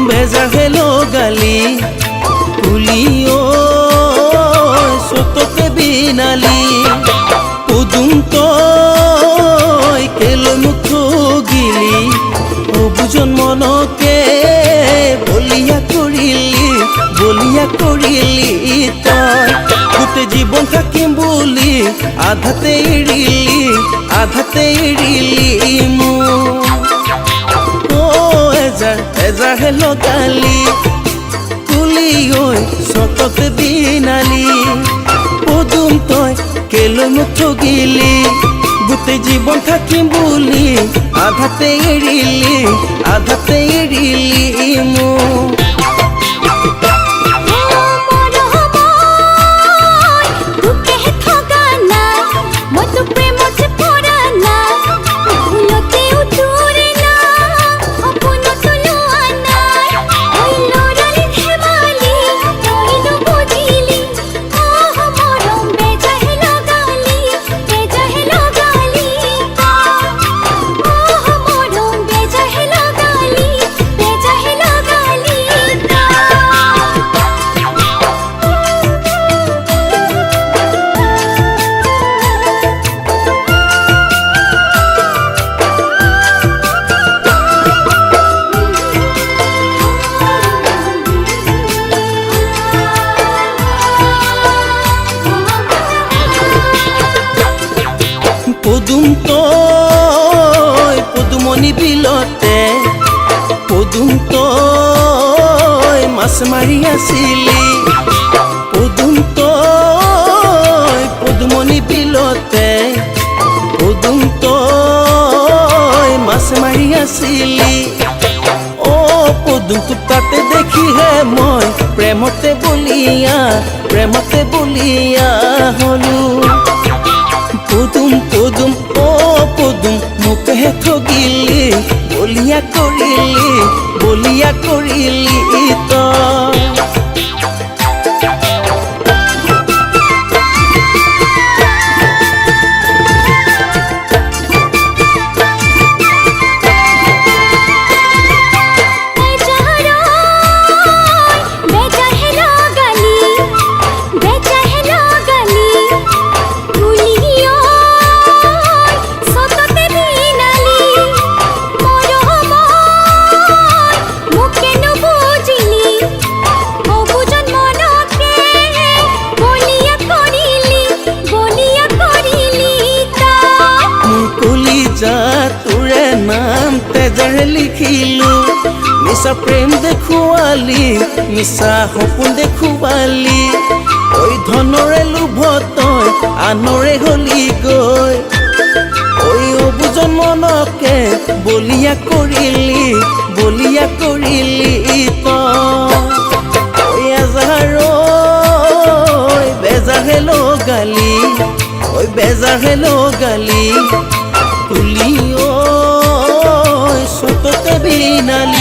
বেজাহে লগালি তুলিও সততে বিনালি পদুম তই কেলৈ মুখ ঠগিলি অবুজন মনকে বলিয়া কৰিলি তই গোটে জীৱন থাকিম বুলি আধাতে এৰিলি মোক এজাৰহে লগালি তুলি ঐ চততে বিনালি পদুম তই কেলৈ মুখ ঠগিলি গোটেই জীৱন থাকিম বুলি আধাতে এৰিলি মোক পদুম তই পদুমণি বিলতে পদুম তই মাছ মাৰি আছিলি পদুম তই পদুমণি বিলতে পদুম তই মাছ মাৰি আছিলি অ পদুমটো তাতে দেখিহে মই প্ৰেমতে বলিয়া হলো পদুম অ পদুম মোকহে ঠগিলি বলিয়া কৰিলি তই তোৰে নাম তেজেৰে লিখিলো মিছা প্ৰেম দেখুৱালি মিছা সপোন দেখুৱালি ঐ ধনৰে লোভ তই আনৰে হলি গৈ ঐ অবুজন মনকে বলিয়া কৰিলি তই এজাৰ বেজাহে লগালি তুলি ঐ চততে বিনালি